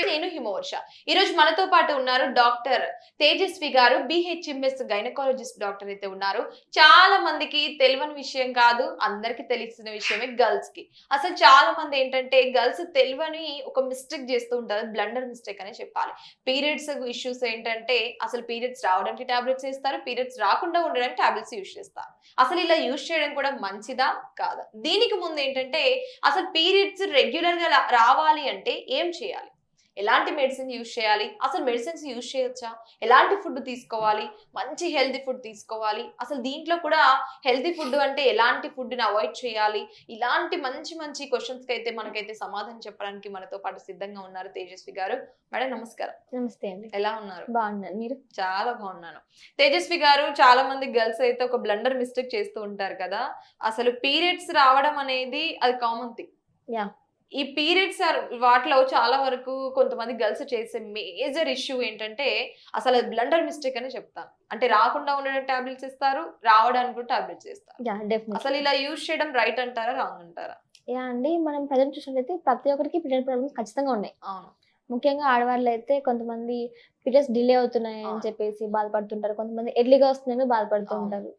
నేను హిమవర్ష. ఈరోజు మనతో పాటు ఉన్నారు డాక్టర్ తేజస్వి గారు. బీహెచ్ఎంఎస్ గైనకాలజిస్ట్ డాక్టర్ అయితే ఉన్నారు. చాలా మందికి తెలవని విషయం కాదు. అందరికి తెలిసిన విషయమే గర్ల్స్‌కి. అసలు చాలా మంది ఏంటంటే గర్ల్స్ తెలవని ఒక మిస్టేక్ చేస్తూ ఉంటారు. బ్లండర్ మిస్టేక్ అనే చెప్పాలి. పీరియడ్స్ ఇష్యూస్ ఏంటంటే అసలు పీరియడ్స్ రావడానికి టాబ్లెట్స్ ఏస్తారు. పీరియడ్స్ రాకుండా ఉండడానికి టాబ్లెట్స్ యూజ్ చేస్తారు. అసలు ఇలా యూజ్ చేయడం కూడా మంచిదా? కాదా? దీనికి ముందు ఏంటంటే అసలు పీరియడ్స్ రెగ్యులర్‌గా రావాలి అంటే ఏం చేయాలి? ఎలాంటి మెడిసిన్ యూజ్ చేయాలి? అసలు మెడిసిన్స్ యూజ్ చేయొచ్చా? ఎలాంటి ఫుడ్ తీసుకోవాలి? మంచి హెల్తీ ఫుడ్ తీసుకోవాలి. అసలు దీంట్లో కూడా హెల్తీ ఫుడ్ అంటే ఎలాంటి ఫుడ్‌ని అవాయిడ్ చేయాలి? ఇలాంటి మంచి మంచి క్వెషన్స్‌కైతే మనకైతే సమాధానం చెప్పడానికి మనతో పాటు సిద్ధంగా ఉన్నారు తేజస్వి గారు. మేడం నమస్కారం. నమస్తే అండి. ఎలా ఉన్నారు? బాగున్నాను. మీరు? చాలా బాగున్నాను. తేజస్వి గారు చాలా మంది గర్ల్స్ అయితే ఒక బ్లండర్ మిస్టేక్ చేస్తూ ఉంటారు కదా! అసలు పీరియడ్స్ రావడం అనేది అది కామన్ థింగ్. యాహ్! ఈ పీరియడ్స్ వాటిలో చాలా వరకు కొంతమంది గర్ల్స్ చేసే మేజర్ ఇష్యూ ఏంటంటే, అసలు అది బ్లండర్ మిస్టేక్ అనే చెప్తాను. అంటే రాకుండా ఉండడానికి టాబ్లెట్స్ ఇస్తారు. రావడానికి కూడా టాబ్లెట్స్ ఇస్తారు. యాహ్! డెఫినెట్‌లీ. అసలు ఇలా యూజ్ చేయడం రైట్ అంటారా? రాంగ్ అంటారా? యాహ్! అండి. మనం ప్రెజెంట్ చూసినట్లయితే ప్రతి ఒక్కరికి పీరియడ్ ప్రాబ్లమ్స్ ఖచ్చితంగా ఉన్నాయి. అవును. ముఖ్యంగా ఆడవాళ్ళైతే కొంతమంది పీరియడ్స్ డిలే అవుతున్నాయి అని అవును. చెప్పేసి బాధపడుతుంటారు. కొంతమంది ఎర్లీగా వస్తున్నాయని బాధపడుతూ అవును. ఉంటారు.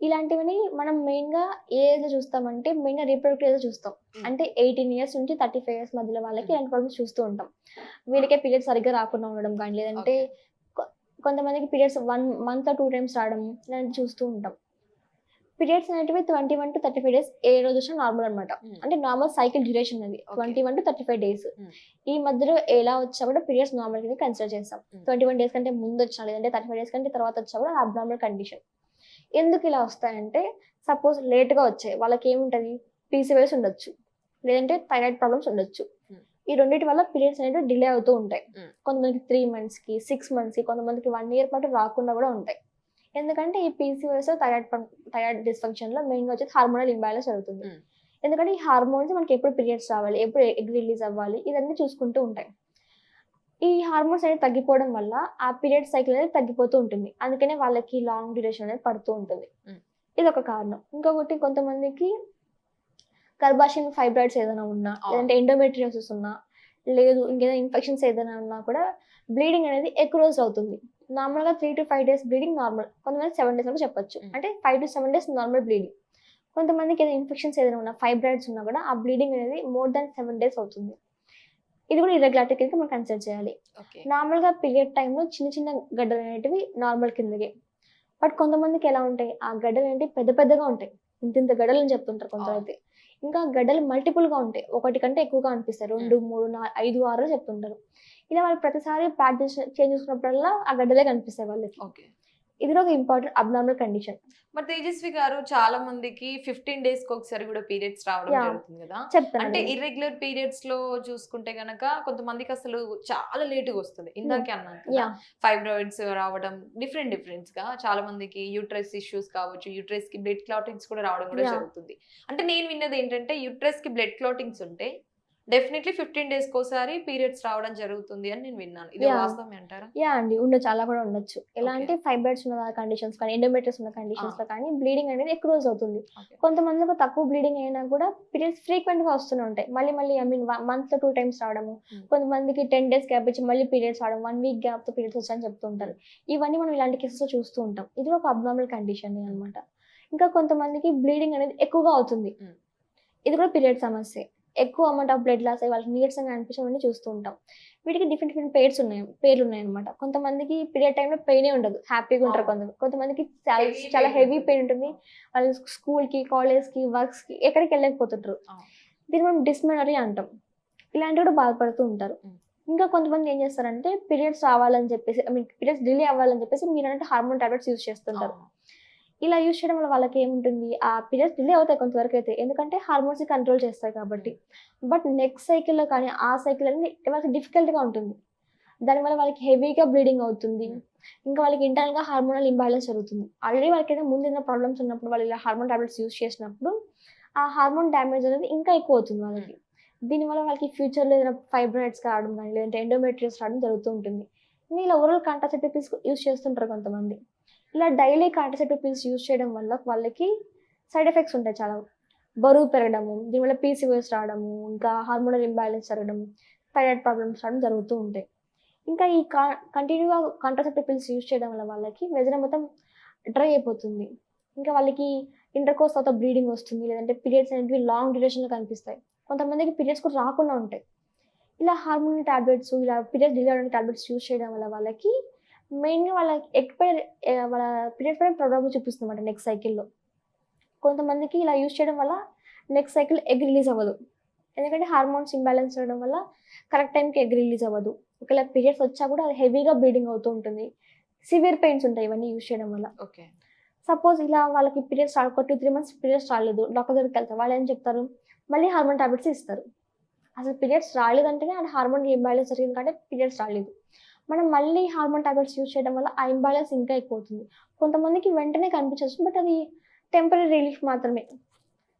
ఇలాంటివని మనం మెయిన్‌గా ఏ ఏజ్‌లో చూస్తామంటే మెయిన్‌గా రీప్రొడక్టివ్ ఏజ్‌లో చూస్తాం. హ్మ్. అంటే 18 ఇయర్స్ నుంచి 35 ఇయర్స్ మధ్యలో వాళ్ళకి హ్మ్. ఇలాంటి ప్రాబ్లమ్స్ చూస్తూ ఉంటాం. వీళ్ళకే పీరియడ్స్ సరిగ్గా రాకుండా ఉండడం గానీ, లేదంటే ఓకే. కొ కొంతమందికి పీరియడ్స్ 1 మంత్‌లో 2 టైమ్స్ రావడం ఇలాంటివి చూస్తూ ఉంటాం. పీరియడ్స్ అనేటివి 21-35 డేస్ ఏ రోజొచ్చినా నార్మల్ అనమాట. హ్మ్. అంటే నార్మల్ సైకిల్ డ్యూరేషన్ అది. ఓకే. 21-35 డేస్. హ్మ్. ఈ మధ్యలో ఎలా వచ్చినా కూడా పీరియడ్స్ నార్మల్ కింద కన్సిడర్ చేస్తాం. హ్మ్. 21 డేస్ కంటే ముందొచ్చినా, లేదంటే 35 డేస్ కంటే తర్వాత వచ్చినా కూడా అబ్నార్మల్ కండిషన్. ఎందుకు ఇలా వస్తాయంటే, సపోజ్ లేట్‌గా వచ్చాయి. వాళ్ళకేముంటది? పీసీఓఎస్ ఉండొచ్చు. లేదంటే థైరాయిడ్ ప్రాబ్లమ్స్ ఉండొచ్చు. హ్మ్. ఈ రెండిటి వల్ల పీరియడ్స్ అనేవి డిలే అవుతూ ఉంటాయి. హ్మ్. కొంతమందికి 3 మంత్స్‌కి, 6 మంత్స్‌కి, కొంతమందికి 1 ఇయర్ పాటు రాకుండా కూడా ఉంటాయి. ఎందుకంటే ఈ పీసీఓఎస్, థైరాయిడ్ డిస్‌ఫంక్షన్‌లో మెయిన్‌గా వచ్చేది హార్మోనల్ ఇంబాలెన్స్ జరుగుతుంది. హ్మ్. ఎందుకంటే ఈ హార్మోన్స్ మనకి ఎప్పుడు పీరియడ్స్ రావాలి, ఎప్పుడు ఎగ్ రిలీజ్ అవ్వాలి, ఇదన్నీ చూసుకుంటూ ఉంటాయి. ఈ హార్మోన్స్ అనేవి తగ్గిపోవడం వల్ల ఆ పీరియడ్ సైకిల్ అనేది తగ్గిపోతూ ఉంటుంది. అందుకనే వాళ్ళకి లాంగ్ డ్యూరేషన్ అనేది పడుతూ ఉంటుంది. హ్మ్. ఇదొక కారణం. ఇంకొకటి కొంతమందికి గర్భాశయం ఫైబ్రాయిడ్స్ ఏదైనా ఉన్నా, అవును. లేదంటే ఎండోమెట్రియోసిస్ ఉన్నా, లేదు ఇంకేదైనా ఇన్ఫెక్షన్స్ ఏదైనా ఉన్నా కూడా బ్లీడింగ్ అనేది ఎక్కువ రోజులు అవుతుంది. నార్మల్‌గా 3-5 డేస్ బ్లీడింగ్ నార్మల్. కొంతమంది 7 డేస్ వరకు చెప్పొచ్చు. హ్మ్. అంటే 5-7 డేస్ నార్మల్ బ్లీడింగ్. కొంతమందికి ఏదైనా ఇన్ఫెక్షన్స్ ఏదైనా ఉన్నా, ఫైబ్రాయిడ్స్ ఉన్నా కూడా ఆ బ్లీడింగ్ అనేది మోర్ థాన్ 7 డేస్ అవుతుంది. ఇది కూడా ఇర్రెగ్యులారిటీ కింద మనం కన్సిడర్ చేయాలి. ఓకే. నార్మల్‌గా పీరియడ్ టైమ్‌లో చిన్న చిన్న గడ్డలనేటివి నార్మల్ కిందకే. బట్ కొంతమందికి ఎలా ఉంటాయి, ఆ గడ్డలనేటివి పెద్ద పెద్దగా ఉంటాయి. ఇంతింత గడ్డలని చెప్తుంటారు అవును. కొందరైతే. ఇంకా గడ్డలు మల్టిపుల్‌గా ఉంటాయి. ఒకటి కంటే ఎక్కువగా అనిపిస్తాయి. హ్మ్. 2, 3, 5, 6 చెప్తుంటారు. ఇలా వాళ్ళు ప్రతిసారి ప్యాడ్ చేంజ్ చేసుకున్నప్పుడల్లా ఆ గడ్డలే కనిపిస్తాయి వాళ్ళకి. ఓకే. ఇది కూడా ఒక ఇంపార్టెంట్ అబ్నార్మల్ కండిషన్. మరి తేజస్వి గారు చాలా మందికి 15 డేస్‌కి ఒకసారి గూడా పీరియడ్స్ రావడం యాహ్! జరుగుతుంది గదా! అంటే చెప్తానండి. ఇర్రెగ్యులర్ పీరియడ్స్‌లో చూసుకుంటే గనక కొంతమందికసలు చాలా లేట్‌గా వస్తది. హ్మ్. ఇందాకే అన్నాను కదా! యాహ్! ఫైబ్రాయిడ్స్ రావడం డిఫరెంట్‌గా చాలా మందికి యూట్రస్ ఇష్యూస్ కావచ్చు, యూట్రస్‌కి బ్లడ్ క్లాటింగ్స్ కూడా రావడం కూడా యాహ్! జరుగుతుంది. అంటే నేను విన్నదేంటంటే యూట్రస్‌కి బ్లడ్ క్లాటింగ్స్ ఉంటే డెఫినైట్‌లీ 15 డేస్‌కోసారి పీరియడ్స్ రావడం జరుగుతుంది అని నేను విన్నాను. ఇది యాహ్! వాస్తవమే అంటారా? యాహ్! అండి. ఉండొచ్చు. అలా కూడా ఉండొచ్చు. ఎలా ఓకే. అంటే ఫైబ్రాయిడ్స్ ఉన్న కండిషన్స్ కానీ, ఎండోమెట్రియోసిస్ ఉన్న ఆ! కండిషన్స్‌లో కానీ బ్లీడింగ్ అనేది ఎక్కువ రోజులు అవుతుంది. ఓకే. కొంతమందికి తక్కువ బ్లీడింగ్ అయినా కూడా పీరియడ్స్ ఫ్రీక్వెంట్‌గా వస్తూనే ఉంటాయి. మళ్ళీ మళ్ళీ ఐ మీన్ మంత్‌లో 2 టైమ్స్ రావడము. హ్మ్. కొంతమందికి 10 డేస్ గ్యాప్ ఇచ్చి మళ్ళీ పీరియడ్స్ రావడం. 1 వీక్ గ్యాప్‌తో పీరియడ్స్ వచ్చాయని చెప్తూ హ్మ్. ఉంటారు. ఇవన్నీ మనం ఇలాంటి కేసెస్‌లో చూస్తూ ఉంటాం. ఇది ఒక అబ్నార్మల్ కండిషనే హ్మ్. అన్నమాట. ఇంకా కొంతమందికి బ్లీడింగ్ అనేది ఎక్కువగా అవుతుంది. హ్మ్. ఇది కూడా పీరియడ్ సమస్యే. ఎక్కువ అమౌంట్ ఆఫ్ బ్లడ్ లాస్ అయ్యి వాళ్ళకి నీరసంగా అనిపించడం చూస్తూ ఉంటాం. వీటికి డిఫరెంట్ డిఫరెంట్ పేర్లున్నాయన్నమాట. కొంతమందికి పీరియడ్ టైమ్‌లో పెయినే ఉండదు. హ్యాపీగా ఉంటారు అవును. కొందరు. కొంతమందికి చాలా హెవీ చాలా పెయిన్ హెవీ ఉంటుంది. పెయిన్ ఉంటుంది. వాళ్ళు స్కూల్‌కి, కాలేజ్‌కి, వర్క్స్‌కి ఎక్కడికి వెళ్ళలేకపోతుంటారు. అవును. దీన్ని మనం డిస్మెనరీ అంటాం. ఇలాంటివి కూడా బాధపడుతూ ఉంటారు. హ్మ్. ఇంకా కొంతమంది ఏం చేస్తారంటే పీరియడ్స్ రావాలని చెప్పేసి ఐ మీన్ పీరియడ్స్ డిలే అవ్వాలని చెప్పేసి మీరన్నట్టు హార్మోన్ టాబ్లెట్స్ యూజ్ చేస్తుంటారు. అవును. ఇలా యూజ్ చేయడం వల్ల వాళ్ళకేముంటుంది, ఆ పీరియడ్స్ డిలే అవుతాయి కొంతవరకైతే. ఎందుకంటే హార్మోన్స్‌ని కంట్రోల్ చేస్తాయి కాబట్టి. హ్మ్. బట్ నెక్స్ట్ సైకిల్‌లో కానీ, ఆ సైకిల్ అనేది వాళ్ళకి డిఫికల్ట్‌గా ఉంటుంది. దానివల్ల వాళ్ళకి హెవీగా బ్లీడింగ్ అవుతుంది. హ్మ్. ఇంకా వాళ్ళకి ఇంటర్నల్‌గా హార్మోనల్ ఇంబాలెన్స్ జరుగుతుంది. ఆల్రెడీ వాళ్ళకైతే ముందేదైనా ప్రాబ్లమ్స్ ఉన్నప్పుడు వాళ్ళు ఇలా హార్మోన్ టాబ్లెట్స్ యూజ్ చేసినప్పుడు, ఆ హార్మోన్ డ్యామేజ్ అనేది ఇంకా ఎక్కువవుతుంది హ్మ్. వాళ్ళకి. దీనివల్ల వాళ్ళకి ఫ్యూచర్‌లో ఏదైనా ఫైబ్రాయిడ్స్ కావడం గానీ, లేదంటే ఎండోమెట్రియోసిస్ రావడం జరుగుతూ ఉంటుంది. ఇంకా ఇలా ఓరల్ కాంట్రాసెప్టివ్ పిల్స్ యూజ్ చేస్తుంటారు కొంతమంది. ఇలా డైలీ కాంట్రాసెప్టివ్ పిల్స్ యూజ్ చేయడం వల్ల వాళ్ళకి సైడ్ ఎఫెక్ట్స్ ఉంటాయి చాలా. బరువు పెరగడము, దీనివల్ల పీసీఓఎస్ రావడము, ఇంకా హార్మోనల్ ఇంబాలెన్స్ జరగడం, థైరాయిడ్ ప్రాబ్లమ్స్ రావడం జరుగుతూ ఉంటాయి. ఇంకా ఈ కంటిన్యూగా కాంట్రాసెప్టివ్ పిల్స్ యూజ్ చేయడం వల్ల వాళ్ళకి వెజన మొత్తం డ్రై అయిపోతుంది. ఇంకా వాళ్ళకి ఇంటర్‌కోర్స్ తర్వాత బ్లీడింగ్ వస్తుంది. లేదంటే పీరియడ్స్ అనేటివి లాంగ్ డ్యూరేషన్‌లో కనిపిస్తాయి. కొంతమందికి పీరియడ్స్ కూడా రాకుండా ఉంటాయి. ఇలా హార్మోనల్ టాబ్లెట్స్, ఇలా పీరియడ్స్ డిలే అవ్వడానికి టాబ్లెట్స్ యూజ్ చేయడం వల్ల వాళ్ళకి మెయిన్‌గా వాళ్ళకి వాళ్ళ పీరియడ్స్ పైన ప్రభావం చూపిస్తుందన్నమాట నెక్స్ట్ సైకిల్‌లో. కొంతమందికి ఇలా యూజ్ చేయడం వల్ల నెక్స్ట్ సైకిల్ ఎగ్ రిలీజ్ అవ్వదు. ఎందుకంటే హార్మోన్స్ ఇంబాలెన్స్ అవ్వడం వల్ల కరెక్ట్ టైంకి ఎగ్ రిలీజ్ అవ్వదు. ఒకవేళ పీరియడ్స్ వచ్చా కూడా అది హెవీగా బ్లీడింగ్ అవుతూ ఉంటుంది. సివియర్ పెయిన్స్ ఉంటాయి ఇవన్నీ యూజ్ చేయడం వల్ల. ఓకే. సపోజ్ ఇలా వాళ్ళకి పీరియడ్స్ ఒక 2-3 మంత్స్ పీరియడ్స్ రాలేదు. డాక్టర్ దగ్గరికెళ్తారు. వాళ్ళేం చెప్తారు? మళ్ళీ హార్మోన్ టాబ్లెట్స్ ఇస్తారు. అసలు పీరియడ్స్ రాలేదంటేనే అది హార్మోన్ ఇంబాలెన్స్ జరిగింది కాబట్టి పీరియడ్స్ రాలేదు. మనం మళ్ళీ హార్మోన్ టాబ్లెట్స్ యూజ్ చేయడం వల్ల ఆ ఇంబాలెన్స్ ఇంకా ఎక్కువవుతుంది. కొంతమందికి వెంటనే కనిపించొచ్చు. బట్ అది టెంపరరీ రిలీఫ్ మాత్రమే.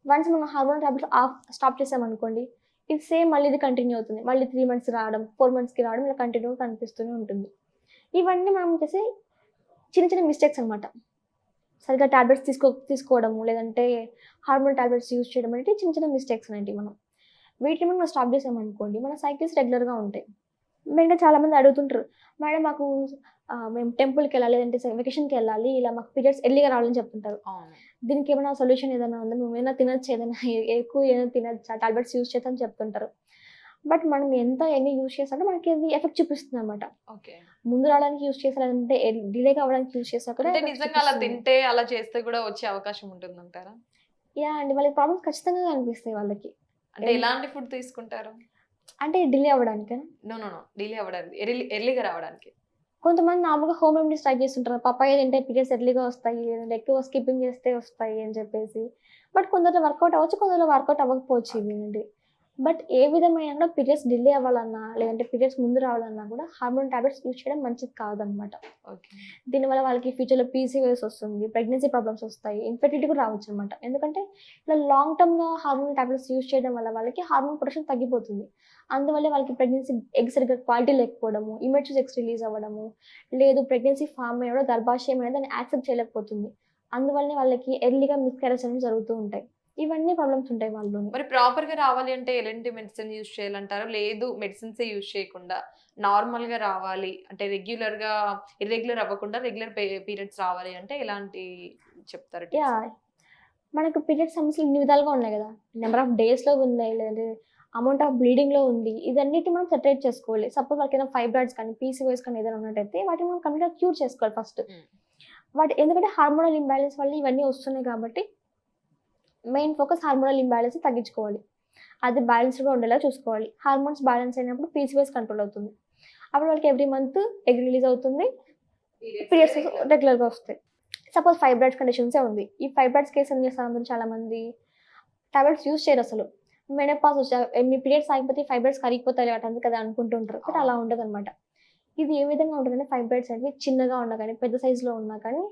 వన్స్ మనం హార్మోన్ టాబ్లెట్స్ స్టాప్ చేసామనుకోండి, ఇది సేమ్ మళ్ళీ ఇది కంటిన్యూ అవుతుంది. మళ్ళీ 3 మంత్స్ రావడం, 4 మంత్స్‌కి రావడం ఇలా కంటిన్యూగా కనిపిస్తూనే ఉంటుంది. ఇవన్నీ మనం చేసే చిన్న చిన్న మిస్టేక్స్ అనమాట. సరిగ్గా టాబ్లెట్స్ తీసుకోవడము, లేదంటే హార్మోన్ టాబ్లెట్స్ యూజ్ చేయడం అనేవి చిన్న చిన్న మిస్టేక్స్ అనేటివి మనం. వీటిని మనం స్టాప్ చేసామనుకోండి, మన సైకిల్స్ రెగ్యులర్‌గా ఉంటాయి. మెయిన్‌గా చాలామంది అడుగుతుంటారు, మేడం మాకు మేము టెంపుల్‌కెళ్ళాలి, లేదంటే వెకేషన్‌కెళ్ళాలి, ఇలా మాకు పీరియడ్స్ ఎర్లీగా రావాలని చెప్తుంటారు. అవును. దీనికి ఏమైనా సొల్యూషన్ ఏదైనా ఉందా? నువ్వేమైనా తినొచ్చా? ఏదైనా ఎక్కువ ఏమైనా తినొచ్చా? టాబ్లెట్స్ యూజ్ చేయొచ్చా అని చెప్తుంటారు. బట్ మనం ఎన్ని యూజ్ చేసినా మనకి అది ఎఫెక్ట్ చూపిస్తుందనమాట. ఓకే. ముందు రావడానికి యూజ్ చేసా, లేదంటే డిలేగా అవ్వడానికి యూజ్ చేసా కూడా అంటే ఎఫెక్ట్ నిజంగా అలా చూపిస్తుంది. తింటే, అలా చేస్తే కూడా వచ్చే అవకాశం ఉంటుందంటారా? యాహ్! అండి. వాళ్ళకి ప్రాబ్లమ్స్ ఖచ్చితంగా కనిపిస్తాయి వాళ్ళకి. అంటే ఎలాంటి ఫుడ్ తీసుకుంటారు? అంటే డిలే అవ్వడానికా? నో. డిలే అవ్వడానికి. ఎర్లీగా రావడానికి. కొంతమంది నార్మల్‌గా హోమ్ రెమెడీస్ ట్రై చేస్తుంటారు. పపాయ తింటే పీరియడ్స్ ఎర్లీగా వస్తాయి. లేదంటే ఎక్కువ స్కిప్పింగ్ చేస్తే వస్తాయి అని చెప్పేసి. బట్ కొందరిలో వర్కౌట్ అవ్వచ్చు. కొందరిలో వర్కౌట్ అవ్వకపోవచ్చు ఓకే. ఇవేనండి. బట్ ఏ విధమైన కూడా పీరియడ్స్ డిలే అవ్వాలన్నా, లేదంటే పీరియడ్స్ ముందు రావాలన్నా కూడా హార్మోన్ టాబ్లెట్స్ యూజ్ చేయడం మంచిది కాదనమాట. ఓకే. దీనివల్ల వాళ్ళకి ఫ్యూచర్‌లో పీసీఓఎస్ వస్తుంది. ప్రెగ్నెన్సీ ప్రాబ్లమ్స్ వస్తాయి. ఇన్ఫెర్టిలిటీ కూడా రావచ్చనమాట. ఎందుకంటే ఇలా లాంగ్ టర్మ్‌గా హార్మోన్ టాబ్లెట్స్ యూజ్ చేయడం వల్ల వాళ్ళకి హార్మోన్ ప్రొడక్షన్ తగ్గిపోతుంది. అందువల్లే వాళ్ళకి ప్రెగ్నెన్సీ ఎగ్ సరిగ్గా క్వాలిటీ లేకపోవడము, ఇమ్మెచ్యూర్ ఎగ్స్ రిలీజ్ అవ్వడము, లేదు ప్రెగ్నెన్సీ ఫార్మ్ అయినా కూడా గర్భాశయం అనేది దాన్ని యాక్సెప్ట్ చేయలేకపోతుంది. అందువల్లనే వాళ్ళకి ఎర్లీగా మిస్‌క్యారేజ్ అనేవి జరుగుతూ ఉంటాయి. ఇవన్నీ ప్రాబ్లమ్స్ ఉంటాయి వాళ్ళలోని. మరి ప్రాపర్‌గా రావాలి అంటే ఎలాంటి మెడిసిన్ యూజ్ చేయాలంటారు? లేదు మెడిసిన్సే యూజ్ చేయకుండా నార్మల్‌గా రావాలి అంటే ఇర్రెగ్యులర్ అవ్వకుండా రెగ్యులర్ పీరియడ్స్ రావాలి అంటే ఎలాంటి చెప్తారు టిప్స్? యాహ్! మనకు పీరియడ్ సమస్యలు ఇన్ని విధాలుగా ఉన్నాయి గదా! నంబర్ ఆఫ్ డేస్‌లో ఉన్నాయి. లేదంటే అమౌంట్ ఆఫ్ బ్లీడింగ్‌లో ఉంది. ఇదన్నిటిని మనం సెపరేట్ చేసుకోవాలి. సపోజ్ వాళ్ళకేమైనా ఫైబ్రాయిడ్స్ కానీ, పీసీఓఎస్ కానీ ఏదైనా ఉన్నట్టయితే వాటిని మనం కంప్లీట్‌గా క్యూర్ చేసుకోవాలి ఫస్ట్. హ్మ్. ఎందుకంటే హార్మోనల్ ఇంబాలెన్స్ వల్ల ఇవన్నీ వస్తున్నాయి కాబట్టి మెయిన్ ఫోకస్ హార్మోనల్ ఇంబాలెన్స్‌ని తగ్గించుకోవాలి. అది బ్యాలెన్స్‌డ్‌గా ఉండేలా చూసుకోవాలి. హార్మోన్స్ బ్యాలెన్స్ అయినప్పుడు పీసీఓఎస్ కంట్రోల్ అవుతుంది. అప్పుడు వాళ్ళకి ఎవ్రీ మంత్ ఎగ్ రిలీజ్ అవుతుంది. పీరియడ్స్ రెగ్యులర్‌గా వస్తాయి. సపోజ్ ఫైబ్రాయిడ్స్ కండిషన్సే ఉంది. ఈ ఫైబ్రాయిడ్స్ కేస్ ఏం చేస్తారు అందరూ చాలామంది టాబ్లెట్స్ యూజ్ చేయరసలు. మెనోపాజ్ వచ్చాక ఎన్ని పీరియడ్స్ ఆగిపోతే ఫైబ్రాయిడ్స్ కరిగిపోతాయిలే వాటంతకు అది అనుకుంటుంటారు. బట్ అలా అవును. ఉండదనమాట. ఇది ఏ విధంగా ఉంటదంటే ఫైబ్రాయిడ్స్ అనేవి చిన్నగా ఉన్నా కానీ, పెద్ద సైజులో ఉన్నా కానీ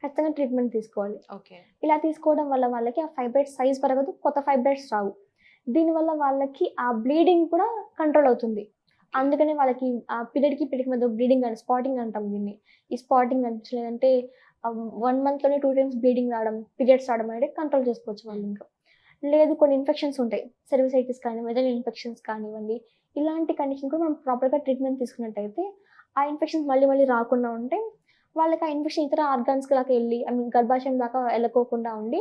ఖచ్చితంగా ట్రీట్మెంట్ తీసుకోవాలి. ఓకే. ఇలా తీసుకోవడం వల్ల వాళ్ళకి ఆ ఫైబ్రాయిడ్స్ సైజ్ పెరగదు. కొత్త ఫైబ్రాయిడ్స్ రావు. దీనివల్ల వాళ్ళకి ఆ బ్లీడింగ్ కూడా కంట్రోల్ అవుతుంది. అందుకనే వాళ్ళకి ఆ పీరియడ్‌కి మధ్య బ్లీడింగ్ అని స్పాటింగ్ అంటాం దీన్ని. ఈ స్పాటింగ్ కనిపించడం లేదంటే 1 మంత్‌లోనే 2 టైమ్స్ బ్లీడింగ్ రావడం, పీరియడ్స్ రావడం అనేది కంట్రోల్ చేసుకోవచ్చు వాళ్ళింకా. లేదు కొన్ని ఇన్ఫెక్షన్స్ ఉంటాయి. సెర్విసైటిస్ కానీ, వెజనల్ ఇన్ఫెక్షన్స్ కానివ్వండి, ఇలాంటి కండిషన్ కూడా మనం ప్రాపర్‌గా ట్రీట్మెంట్ తీసుకున్నట్టయితే, ఆ ఇన్ఫెక్షన్స్ మళ్ళీ మళ్ళీ రాకుండా ఉంటే, వాళ్ళకి ఆ ఇన్ఫెక్షన్ ఇతర ఆర్గాన్స్‌కి దాకా ఎళ్లి గర్భాశయం దాకా ఎళ్ళకోకుండా ఉండి,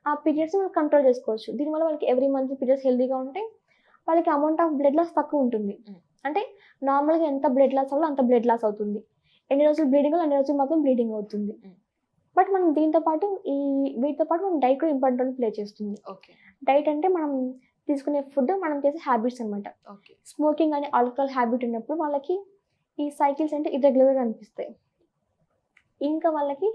ఆ పీరియడ్స్‌ని మనం కంట్రోల్ చేసుకోవచ్చు. దీనివల్ల వాళ్ళకి ఎవ్రీ మంత్ పీరియడ్స్ హెల్తీగా ఉంటాయి. వాళ్ళకి అమౌంట్ ఆఫ్ బ్లడ్ లాస్ తక్కువుంటుంది. హ్మ్. అంటే నార్మల్‌గా ఎంత బ్లడ్ లాస్ అవ్వాలో అంత బ్లడ్ లాస్ అవుతుంది. ఎన్ని రోజులు బ్లీడింగ్ అవ్వాలో అన్ని రోజులు మాత్రం బ్లీడింగ్ అవుతుంది. హ్మ్. బట్ మనం దీంతో పాటు వీటితో పాటు మనం డైట్ కూడా ఇంపార్టెంట్ రోల్ ప్లే చేస్తుంది. ఓకే. డైట్ అంటే మనం తీసుకునే ఫుడ్, మనం చేసే హ్యాబిట్స్ అనమాట. ఓకే. స్మోకింగ్ అని ఆల్కహాల్ హ్యాబిట్ ఉన్నప్పుడు వాళ్ళకి ఈ సైకిల్స్ అంటే ఇర్రెగ్యులర్‌గా కనిపిస్తాయి. ఇంకా వాళ్ళకి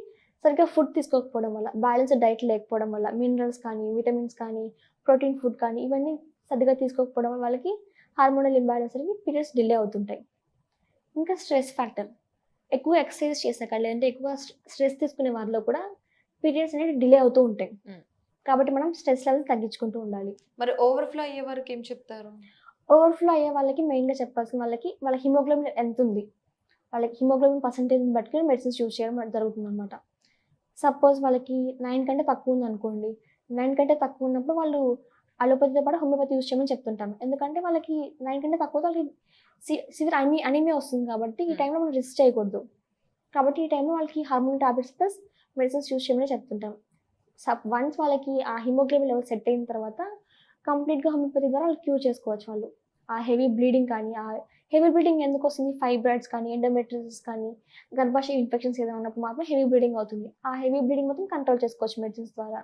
సరిగ్గా ఫుడ్ తీసుకోకపోవడం వల్ల, బ్యాలెన్స్‌డ్ డైట్ లేకపోవడం వల్ల, మినరల్స్ కానీ, విటమిన్స్ కానీ, ప్రోటీన్ ఫుడ్ కానీ ఇవన్నీ సరిగ్గా తీసుకోకపోవడం వల్ల వాళ్ళకి హార్మోనల్ ఇంబాలెన్స్ అనేవి పీరియడ్స్ డిలే అవుతుంటాయి. ఇంకా స్ట్రెస్ ఫ్యాక్టర్. ఎక్కువ ఎక్సర్సైజ్ చేశాక లేదంటే ఎక్కువ స్ట్రెస్ తీసుకునే వారిలో కూడా పీరియడ్స్ అనేవి డిలే అవుతూ ఉంటాయి. హ్మ్. కాబట్టి మనం స్ట్రెస్ లెవెల్స్ తగ్గించుకుంటూ ఉండాలి. మరి ఓవర్‌ఫ్లో అయ్యే వరకు ఏం చెప్తారు? ఓవర్‌ఫ్లో అయ్యే వాళ్ళకి మెయిన్‌గా చెప్పాల్సిన వాళ్ళకి వాళ్ళ హిమోగ్లోబిన్ ఎంతుంది? వాళ్ళకి హిమోగ్లోబిన్ పర్సెంటేజ్‌ని బట్టి మెడిసిన్స్ యూజ్ చేయడం జరుగుతుందనమాట. సపోజ్ వాళ్ళకి 9 కంటే తక్కువుందనుకోండి. 9 కంటే తక్కువున్నప్పుడు వాళ్ళు అలోపతితో పాటు హోమియోపతి యూస్ చేయమని చెప్తుంటాం. ఎందుకంటే వాళ్ళకి 9 కంటే తక్కువ వాళ్ళకి సివియర్ అనీమియా వస్తుంది కాబట్టి ఈ టైంలో మనం రిస్క్ చేయకూడదు. కాబట్టి ఈ టైంలో వాళ్ళకి hormone tablets plus medicines use చేయమని చెప్తుంటాం. వన్స్ వాళ్ళకి ఆ హిమోగ్లోబిన్ లెవెల్ సెట్ అయిన తర్వాత కంప్లీట్‌గా హోమియోపతి ద్వారా వాళ్ళు క్యూర్ చేసుకోవచ్చు వాళ్ళు. ఆ హెవీ బ్లీడింగ్ కానీ, ఆ హెవీ బ్లీడింగ్ ఎందుకొస్తుంది? ఫైబ్రాయిడ్స్ కానీ, ఎండోమెట్రియోసిస్ కానీ, గర్భాశయ ఇన్ఫెక్షన్స్ ఏదైనా ఉన్నప్పుడు మాత్రం హెవీ బ్లీడింగ్ అవుతుంది. ఆ హెవీ బ్లీడింగ్ మొత్తం కంట్రోల్ చేసుకోవచ్చు మెడిసిన్స్ ద్వారా.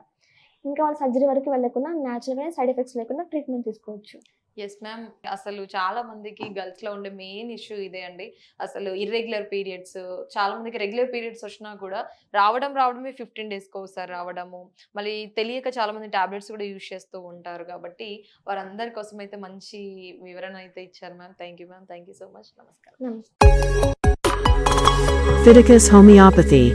ఇంకా వాళ్ళు సర్జరీ వరకు వెళ్ళకుండా న్యాచురల్‌గానే సైడ్ ఎఫెక్ట్స్ లేకుండా ట్రీట్మెంట్ తీసుకోవచ్చు. Yes ma'am. అసలు చాలా మందికి గర్ల్స్‌లో ఉండే మెయిన్ ఇష్యూ ఇదే అండి. అసలు ఇర్రెగ్యులర్ పీరియడ్స్, చాలా మందికి రెగ్యులర్ పీరియడ్స్ వచ్చినా కూడా రావడమే 15 డేస్‌కి ఒకసారి రావడము. మళ్ళీ తెలియక చాలా మంది టాబ్లెట్స్ కూడా యూజ్ చేస్తూ ఉంటారు. కాబట్టి వారందరి కోసం అయితే మంచి వివరణ అయితే ఇచ్చారు ma'am. Thank you ma'am. Thank you so much. నమస్కారం. నమస్తే. Fiticus Homeopathy